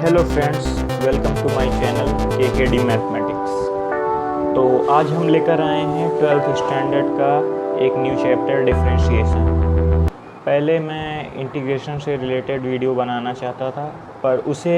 Hello friends, welcome to my channel KKD mathematics. तो आज हम लेकर आए हैं 12th स्टैंडर्ड का एक न्यू चैप्टर डिफरेंशिएशन। पहले मैं इंटीग्रेशन से रिलेटेड वीडियो बनाना चाहता था, पर उसे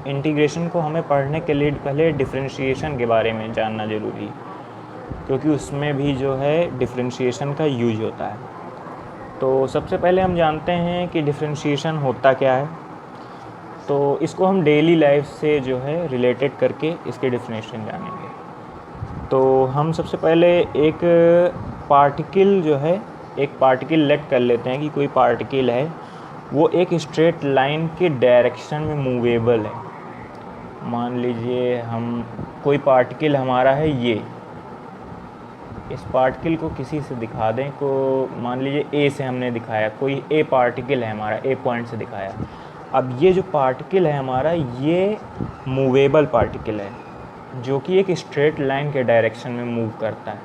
इंटीग्रेशन को हमें पढ़ने के लिए पहले डिफरेंशिएशन के बारे में जानना ज़रूरी, क्योंकि उसमें भी जो है डिफरेंशिएशन का यूज होता है। तो सबसे पहले हम जानते हैं कि डिफरेंशिएशन होता क्या है। तो इसको हम डेली लाइफ से जो है रिलेटेड करके इसके डिफिनेशन जानेंगे। तो हम सबसे पहले एक पार्टिकल लेट कर लेते हैं कि कोई पार्टिकल है, वो एक स्ट्रेट लाइन के डायरेक्शन में मूवेबल है। मान लीजिए हम कोई पार्टिकल हमारा है ये, इस पार्टिकल को किसी से दिखा दें को, मान लीजिए ए से हमने दिखाया, कोई ए पार्टिकल है हमारा, ए पॉइंट से दिखाया। अब ये जो पार्टिकल है हमारा, ये मूवेबल पार्टिकल है जो कि एक स्ट्रेट लाइन के डायरेक्शन में मूव करता है।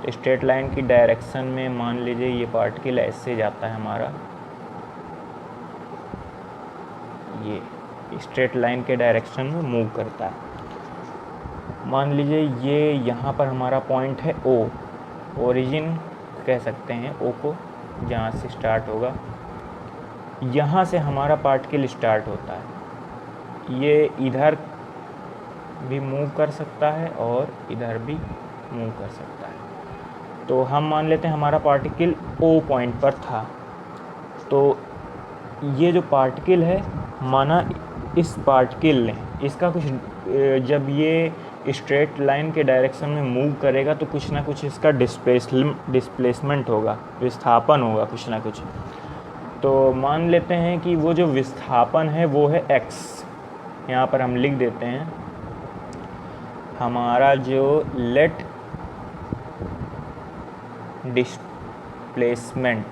तो स्ट्रेट लाइन की डायरेक्शन में मान लीजिए ये पार्टिकल ऐसे जाता है हमारा, ये स्ट्रेट लाइन के डायरेक्शन में मूव करता है। मान लीजिए ये यहाँ पर हमारा पॉइंट है ओ, ओरिजिन कह सकते हैं ओ को, जहाँ से स्टार्ट होगा। यहाँ से हमारा पार्टिकल स्टार्ट होता है, ये इधर भी मूव कर सकता है और इधर भी मूव कर सकता है। तो हम मान लेते हैं हमारा पार्टिकल ओ पॉइंट पर था। तो ये जो पार्टिकल है, माना इस पार्टिकल ने इसका कुछ, जब ये स्ट्रेट लाइन के डायरेक्शन में मूव करेगा तो कुछ ना कुछ इसका डिस्प्लेसमेंट होगा, विस्थापन होगा कुछ ना कुछ। तो मान लेते हैं कि वो जो विस्थापन है वो है x। यहाँ पर हम लिख देते हैं हमारा जो let displacement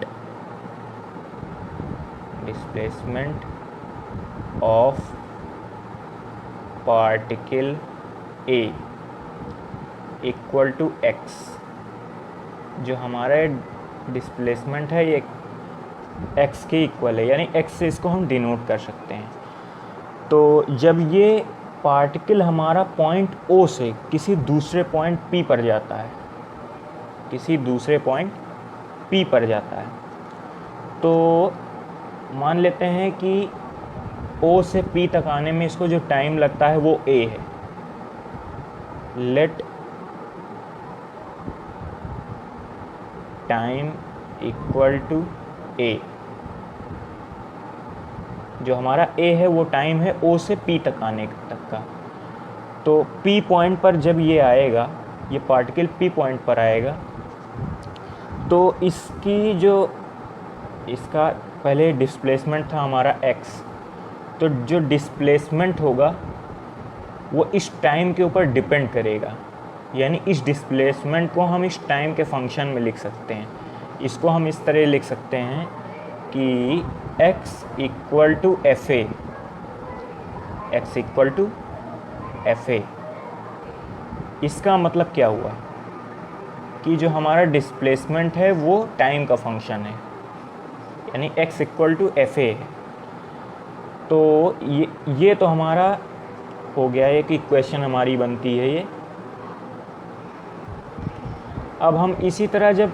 of particle A equal to x। जो हमारा डिस्प्लेसमेंट है ये x के इक्वल है, यानी x से इसको हम डिनोट कर सकते हैं। तो जब ये पार्टिकल हमारा पॉइंट O से किसी दूसरे पॉइंट P पर जाता है, तो मान लेते हैं कि O से P तक आने में इसको जो टाइम लगता है वो A है। Let time equal to A। जो हमारा A है वो टाइम है O से P तक आने तक का। तो P पॉइंट पर जब ये आएगा, ये पार्टिकल P पॉइंट पर आएगा, तो इसका पहले डिस्प्लेसमेंट था हमारा x। तो जो डिस्प्लेसमेंट होगा वो इस टाइम के ऊपर डिपेंड करेगा, यानी इस डिस्प्लेसमेंट को हम इस टाइम के फंक्शन में लिख सकते हैं। इसको हम इस तरह लिख सकते हैं कि x equal to F A. इसका मतलब क्या हुआ कि जो हमारा डिस्प्लेसमेंट है वो टाइम का फंक्शन है, यानी x equal to F A. तो ये तो हमारा हो गया, एक इक्वेशन हमारी बनती है ये। अब हम इसी तरह जब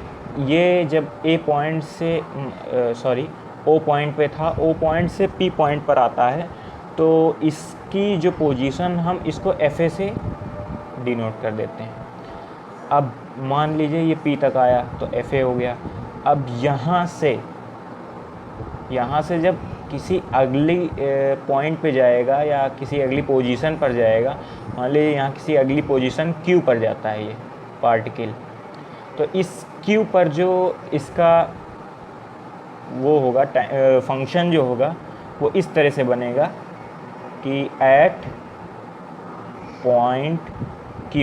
A पॉइंट से O पॉइंट पे था, O पॉइंट से P पॉइंट पर आता है, तो इसकी जो पोजीशन हम इसको FA से डिनोट कर देते हैं। अब मान लीजिए ये P तक आया तो FA हो गया। अब यहाँ से जब किसी अगली पॉइंट पे जाएगा या किसी अगली पोजीशन पर जाएगा, मान लीजिए यहाँ किसी अगली पोजीशन Q पर जाता है ये पार्टिकल, तो इस Q पर जो इसका वो होगा फंक्शन जो होगा वो इस तरह से बनेगा कि at point Q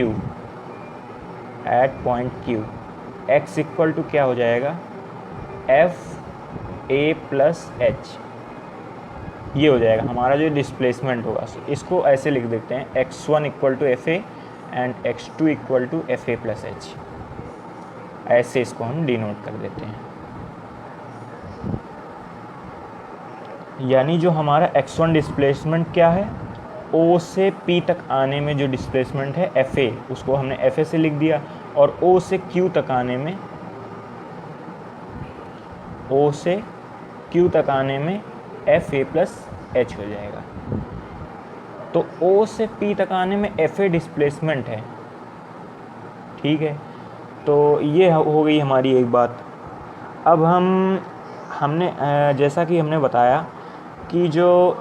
x equal to क्या हो जाएगा, FA प्लस H। ये हो जाएगा हमारा जो डिस्प्लेसमेंट होगा। इसको ऐसे लिख देते हैं x1 equal to FA and x2 equal to FA plus H। ऐसे इसको हम डिनोट कर देते हैं। यानी जो हमारा x1 डिस्प्लेसमेंट क्या है, ओ से पी तक आने में जो डिस्प्लेसमेंट है एफ ए, उसको हमने एफ ए से लिख दिया, और ओ से क्यू तक आने में, ओ से क्यू तक आने में एफ ए प्लस एच हो जाएगा। तो ओ से पी तक आने में एफ ए डिस्प्लेसमेंट है, ठीक है। तो ये हो गई हमारी एक बात। अब हमने जैसा कि हमने बताया कि जो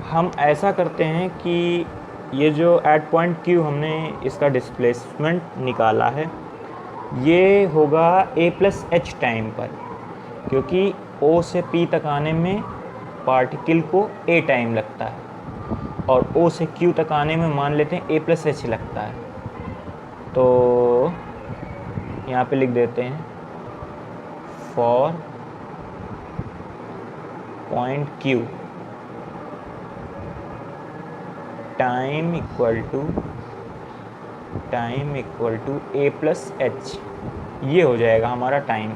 हम ऐसा करते हैं कि ये जो एट पॉइंट क्यू हमने इसका डिस्प्लेसमेंट निकाला है, ये होगा ए प्लस एच टाइम पर, क्योंकि ओ से पी तक आने में पार्टिकल को ए टाइम लगता है और ओ से क्यू तक आने में मान लेते हैं ए प्लस एच लगता है। तो यहाँ पे लिख देते हैं for point Q time equal to A plus H, ये हो जाएगा हमारा टाइम।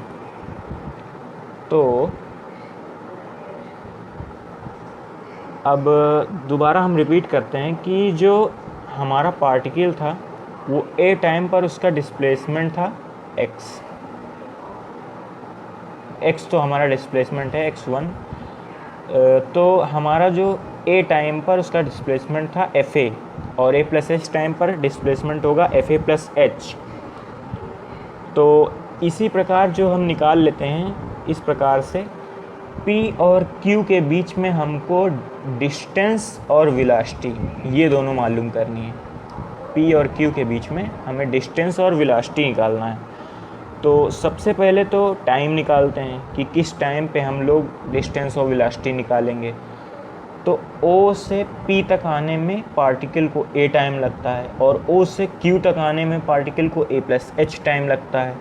तो अब दोबारा हम रिपीट करते हैं कि जो हमारा पार्टिकल था वो ए टाइम पर उसका डिस्प्लेसमेंट था एक्स तो हमारा डिस्प्लेसमेंट है x1। तो हमारा जो ए टाइम पर उसका डिस्प्लेसमेंट था एफ ए, और ए प्लस एच टाइम पर डिस्प्लेसमेंट होगा एफ ए प्लस एच। तो इसी प्रकार जो हम निकाल लेते हैं, इस प्रकार से P और Q के बीच में हमको डिस्टेंस और वेलोसिटी ये दोनों मालूम करनी है। P और Q के बीच में हमें डिस्टेंस और वेलोसिटी निकालना है। तो सबसे पहले तो टाइम निकालते हैं कि किस टाइम पे हम लोग डिस्टेंस और वेलोसिटी निकालेंगे। तो O से P तक आने में पार्टिकल को A टाइम लगता है और O से Q तक आने में पार्टिकल को A प्लस एच टाइम लगता है।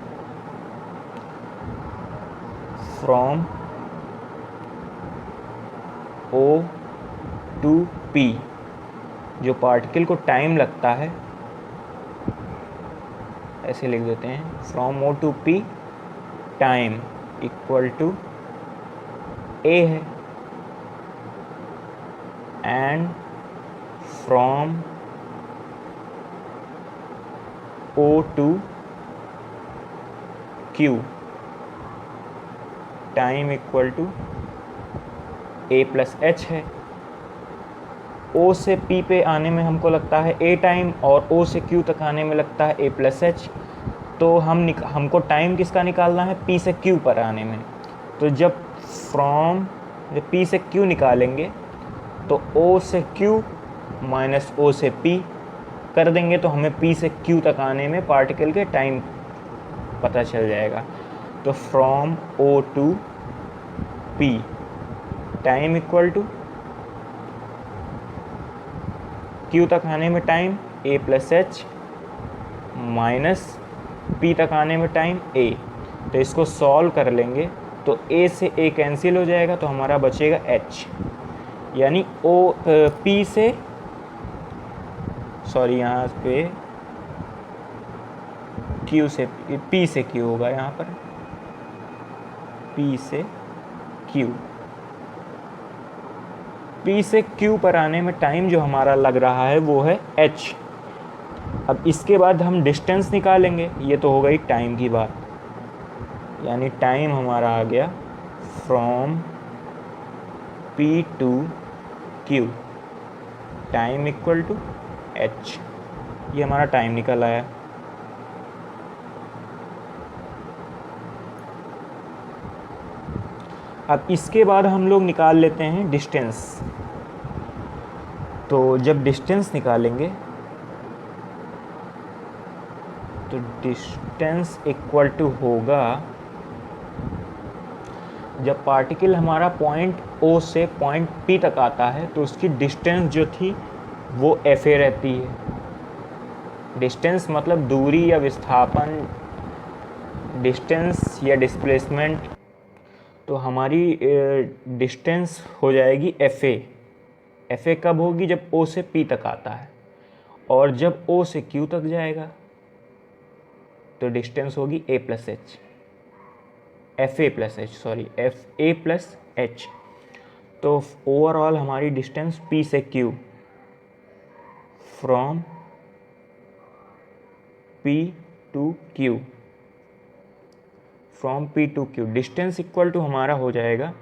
फ्रॉम O टू P जो पार्टिकल को टाइम लगता है, ऐसे लिख देते हैं from O to P time equal to A है, and from O to Q time equal to A plus H है। O से P पे आने में हमको लगता है A टाइम और O से Q तक आने में लगता है A प्लस एच। तो हमको टाइम किसका निकालना है, P से Q पर आने में। तो जब P से Q निकालेंगे तो O से Q माइनस O से P कर देंगे तो हमें P से Q तक आने में पार्टिकल के टाइम पता चल जाएगा। तो from O to P time equal to Q तक आने में time A plus H minus P तक आने में टाइम A। तो इसको सॉल्व कर लेंगे तो A से A कैंसिल हो जाएगा तो हमारा बचेगा H, यानी P से यहाँ पे Q से P से Q होगा, यहाँ पर P से Q, P से Q पर आने में टाइम जो हमारा लग रहा है वो है H। अब इसके बाद हम डिस्टेंस निकालेंगे, ये तो हो गई टाइम की बात, यानी टाइम हमारा आ गया from P to Q time equal to H, ये हमारा टाइम निकल आया। अब इसके बाद हम लोग निकाल लेते हैं डिस्टेंस। तो जब डिस्टेंस निकालेंगे तो डिस्टेंस इक्वल टू होगा, जब पार्टिकल हमारा पॉइंट O से पॉइंट P तक आता है तो उसकी डिस्टेंस जो थी वो FA रहती है। डिस्टेंस मतलब दूरी या विस्थापन, डिस्टेंस या डिस्प्लेसमेंट। तो हमारी डिस्टेंस हो जाएगी FA। FA कब होगी, जब O से P तक आता है, और जब O से Q तक जाएगा तो डिस्टेंस होगी A plus H, FA plus H, FA plus H. तो ओवरऑल हमारी डिस्टेंस P से Q from P to Q, from P to Q distance equal to हमारा हो जाएगा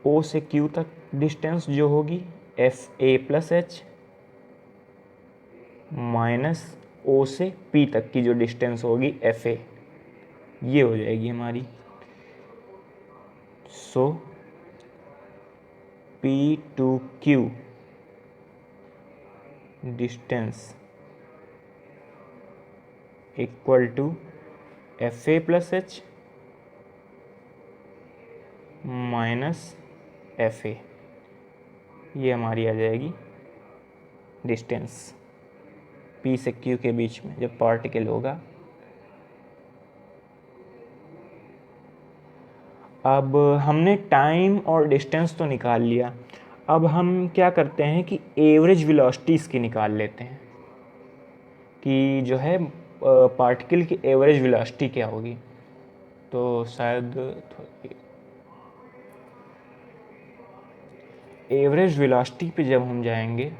O से Q तक डिस्टेंस जो होगी FA plus H minus O से P तक की जो डिस्टेंस होगी FA, ये हो जाएगी हमारी। So P to Q distance equal to FA plus H minus FA, ये हमारी आ जाएगी डिस्टेंस P से Q के बीच में जब पार्टिकल होगा। अब हमने टाइम और डिस्टेंस तो निकाल लिया, अब हम क्या करते हैं कि एवरेज वेलोसिटीज़ की निकाल लेते हैं कि जो है पार्टिकल की एवरेज वेलोसिटी क्या होगी। तो शायद एवरेज वेलोसिटी पे जब हम जाएंगे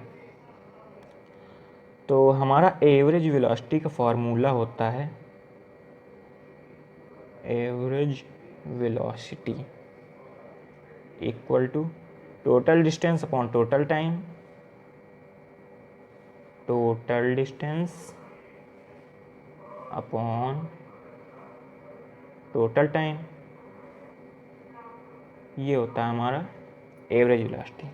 तो हमारा एवरेज वेलोसिटी का फॉर्मूला होता है average velocity equal to total distance upon total time, total distance upon total time, ये होता है हमारा एवरेज वेलोसिटी।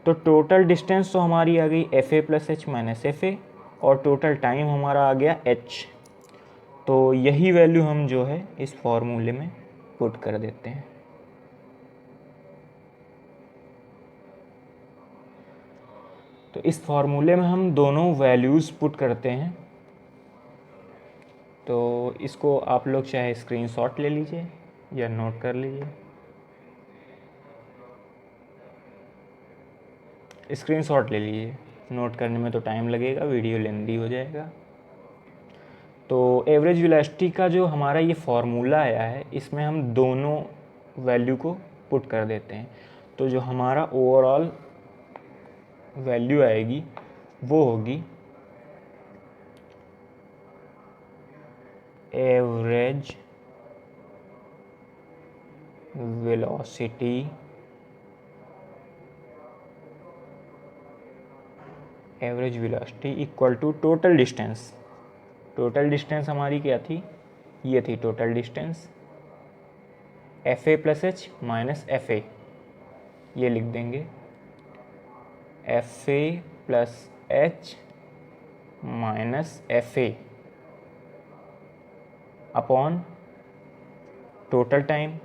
तो टोटल डिस्टेंस तो हमारी आ गई FA plus H minus FA और टोटल टाइम हमारा आ गया H। तो यही वैल्यू हम जो है इस फॉर्मूले में पुट कर देते हैं। तो इस फॉर्मूले में हम दोनों वैल्यूज़ पुट करते हैं। तो इसको आप लोग चाहे स्क्रीनशॉट ले लीजिए या नोट कर लीजिए। स्क्रीनशॉट ले लीजिए, नोट करने में तो टाइम लगेगा, वीडियो लेंदी हो जाएगा। तो एवरेज वेलोसिटी का जो हमारा ये फॉर्मूला आया है इसमें हम दोनों वैल्यू को पुट कर देते हैं। तो जो हमारा ओवरऑल वैल्यू आएगी वो होगी average velocity equal to total distance. Total distance हमारी क्या थी, ये थी total distance FA plus H minus FA, ये लिख देंगे FA plus H minus FA upon total time.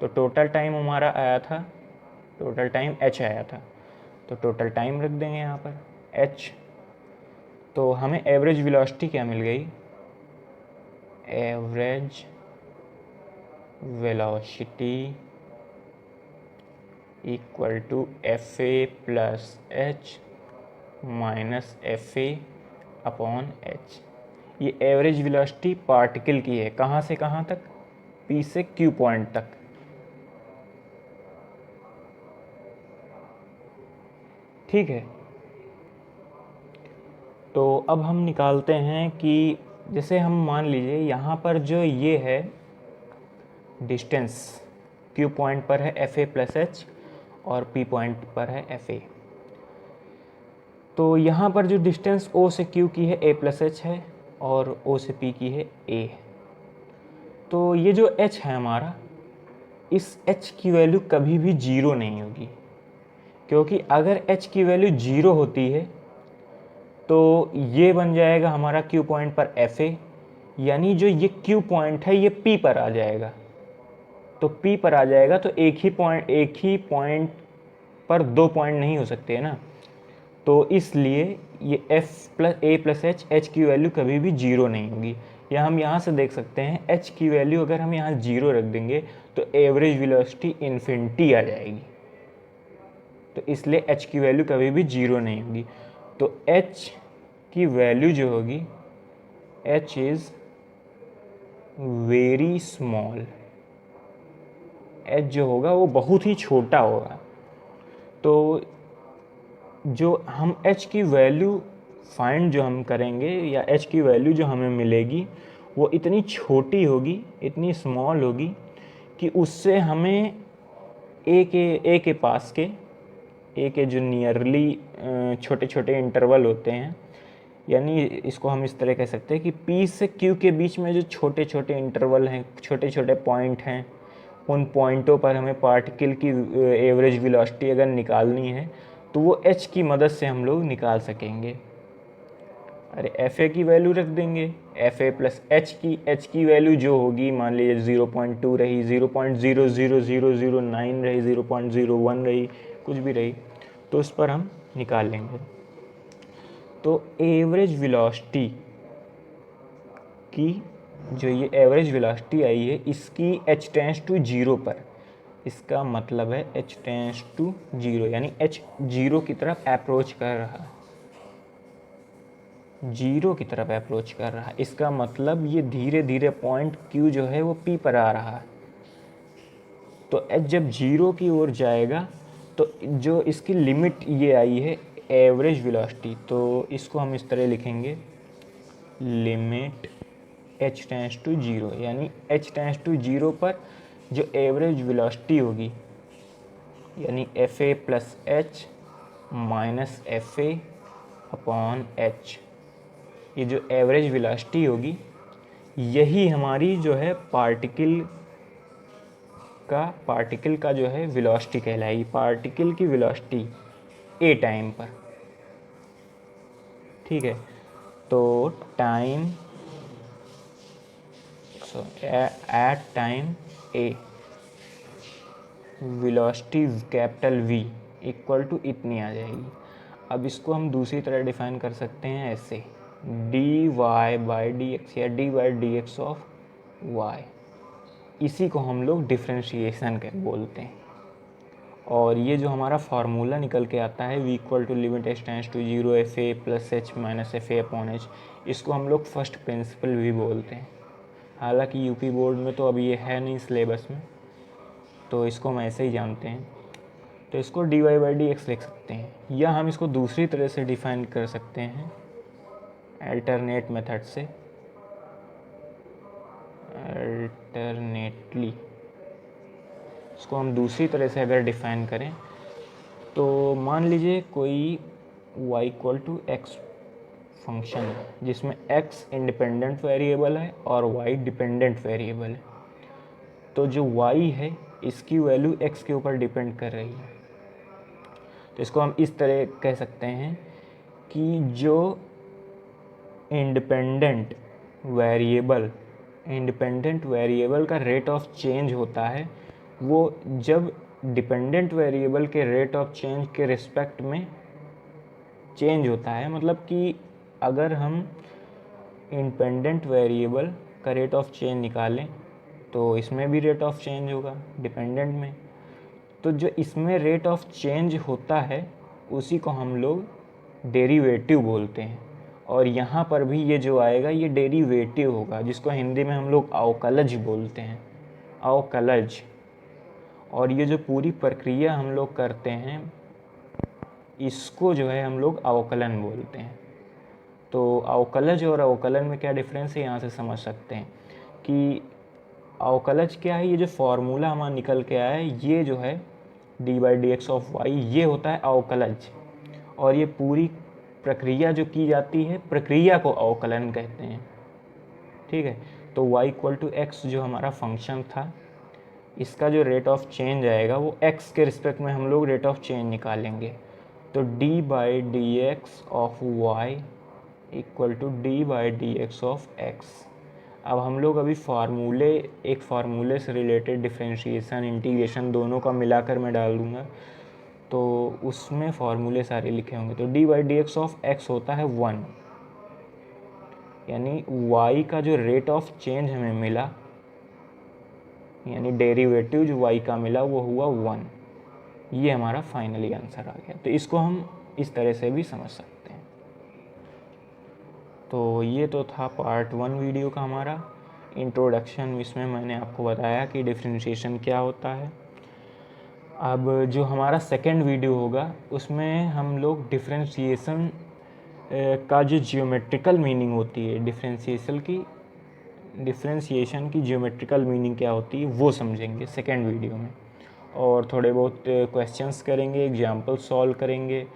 तो टोटल टाइम हमारा आया था, टोटल टाइम H आया था, तो टोटल टाइम रख देंगे यहाँ पर H। तो हमें एवरेज वेलोसिटी क्या मिल गई, average velocity equal to FA plus H minus FA upon H। ये एवरेज वेलोसिटी पार्टिकल की है, कहाँ से कहाँ तक, P से Q पॉइंट तक। ठीक है, तो अब हम निकालते हैं कि जैसे हम मान लीजिए यहाँ पर जो ये है डिस्टेंस Q पॉइंट पर है FA प्लस H और P पॉइंट पर है FA। तो यहाँ पर जो डिस्टेंस O से Q की है A प्लस H है और O से P की है A। तो ये जो H है हमारा, इस H की वैल्यू कभी भी जीरो नहीं होगी, क्योंकि अगर H की वैल्यू जीरो होती है तो ये बन जाएगा हमारा Q पॉइंट पर FA, यानी जो ये Q पॉइंट है ये P पर आ जाएगा। तो P पर आ जाएगा तो एक ही पॉइंट पर दो पॉइंट नहीं हो सकते है ना। तो इसलिए ये A प्लस H की वैल्यू कभी भी जीरो नहीं होगी। या हम यहाँ से देख सकते हैं H की वैल्यू अगर हम यहाँ जीरो रख देंगे तो एवरेज वेलोसिटी इन्फिनिटी आ जाएगी। तो इसलिए H की वैल्यू कभी भी जीरो नहीं होगी। तो H की वैल्यू जो होगी, H is very small, H जो होगा वो बहुत ही छोटा होगा। तो जो हम h की वैल्यू फाइंड जो हम करेंगे या h की वैल्यू जो हमें मिलेगी वो इतनी छोटी होगी, इतनी स्मॉल होगी कि उससे हमें ए के पास के ए के जो नियरली छोटे छोटे इंटरवल होते हैं, यानी इसको हम इस तरह कह सकते हैं कि P से Q के बीच में जो छोटे छोटे इंटरवल हैं, छोटे छोटे पॉइंट हैं, उन पॉइंटों पर हमें पार्टिकल की एवरेज वेलोसिटी अगर निकालनी है तो वो h की मदद से हम लोग निकाल सकेंगे। अरे FA की वैल्यू रख देंगे, FA प्लस h की वैल्यू जो होगी, मान लीजिए 0.2 रही, 0.00009 रही, 0.01 रही, कुछ भी रही, तो उस पर हम निकाल लेंगे। तो एवरेज वेलोसिटी की जो ये एवरेज वेलोसिटी आई है इसकी h टेंड्स टू 0 पर, इसका मतलब है h टेंड्स टू 0 यानी h 0 की तरफ अप्रोच कर रहा है, 0 की तरफ अप्रोच कर रहा है। इसका मतलब ये धीरे धीरे पॉइंट Q जो है वो P पर आ रहा है। तो h जब 0 की ओर जाएगा तो जो इसकी लिमिट ये आई है एवरेज वेलोसिटी, तो इसको हम इस तरह लिखेंगे, लिमिट h टेंड्स टू 0, यानी h टेंड्स टू 0 पर जो एवरेज वेलोसिटी होगी, यानी FA plus h minus FA upon h, ये जो एवरेज वेलोसिटी होगी यही हमारी जो है पार्टिकल का जो है वेलोसिटी कहलाएगी, पार्टिकल की वेलोसिटी a टाइम पर। ठीक है, तो time at time a velocity capital V equal to इतनी आ जाएगी। अब इसको हम दूसरी तरह डिफाइन कर सकते हैं ऐसे, dy बाई dx या dy by dx of y, इसी को हम लोग डिफ्रेंशिएशन बोलते हैं। और ये जो हमारा फार्मूला निकल के आता है v equal to limit h tends to 0 FA plus h minus FA upon h, इसको हम लोग फर्स्ट प्रिंसिपल भी बोलते हैं। हालांकि यूपी बोर्ड में तो अभी ये है नहीं सिलेबस में, तो इसको हम ऐसे ही जानते हैं। तो इसको dy बाई dx लिख सकते हैं, या हम इसको दूसरी तरह से डिफाइन कर सकते हैं अल्टरनेट मेथड से, अल्टरनेटली इसको हम दूसरी तरह से अगर डिफाइन करें तो मान लीजिए कोई y equal to X function है जिसमें x इंडिपेंडेंट वेरिएबल है और y डिपेंडेंट वेरिएबल है। तो जो y है इसकी वैल्यू x के ऊपर डिपेंड कर रही है, तो इसको हम इस तरह कह सकते हैं कि जो इंडिपेंडेंट वेरिएबल का रेट ऑफ चेंज होता है वो जब डिपेंडेंट वेरिएबल के रेट ऑफ चेंज के रिस्पेक्ट में चेंज होता है, मतलब कि अगर हम इंडिपेंडेंट वेरिएबल का रेट ऑफ चेंज निकालें तो इसमें भी रेट ऑफ चेंज होगा डिपेंडेंट में, तो जो इसमें रेट ऑफ चेंज होता है उसी को हम लोग डेरिवेटिव बोलते हैं। और यहाँ पर भी ये जो आएगा ये डेरिवेटिव होगा, जिसको हिंदी में हम लोग अवकलज बोलते हैं, अवकलज। और ये जो पूरी प्रक्रिया हम लोग करते हैं इसको जो है हम लोग अवकलन बोलते हैं। तो अवकलज और अवकलन में क्या डिफरेंस है यहाँ से समझ सकते हैं कि अवकलज क्या है, ये जो फॉर्मूला हमारा निकल के आया है ये जो है D by D X of Y, ये होता है अवकलज। और ये पूरी प्रक्रिया जो की जाती है प्रक्रिया को अवकलन कहते हैं। ठीक है, तो y इक्वल टू एक्स जो हमारा फंक्शन था इसका जो रेट ऑफ चेंज आएगा वो x के रिस्पेक्ट में हम लोग रेट ऑफ चेंज निकालेंगे। तो d by D X of Y equal to D by D X of X. अब हम लोग अभी एक फार्मूले से रिलेटेड डिफरेंशिएशन इंटीग्रेशन दोनों का मिलाकर मैं डाल दूँगा, तो उसमें फार्मूले सारे लिखे होंगे। तो D by D X of x होता है 1, यानी y का जो रेट ऑफ चेंज हमें मिला, यानी डेरिवेटिव जो y का मिला वो हुआ 1। ये हमारा फाइनली आंसर आ गया। तो इसको हम इस तरह से भी समझ सकते हैं। तो ये तो था पार्ट 1 वीडियो का हमारा इंट्रोडक्शन। इसमें मैंने आपको बताया कि डिफरेंशिएशन क्या होता है, अब जो हमारा सेकंड वीडियो होगा उसमें हम लोग डिफरेंशिएशन का जो जियोमेट्रिकल मीनिंग होती है, डिफरेंशिएशन की जियोमेट्रिकल मीनिंग क्या होती है वो समझेंगे सेकंड वीडियो में। और थोड़े बहुत क्वेश्चंस करेंगे, एग्जाम्पल सॉल्व करेंगे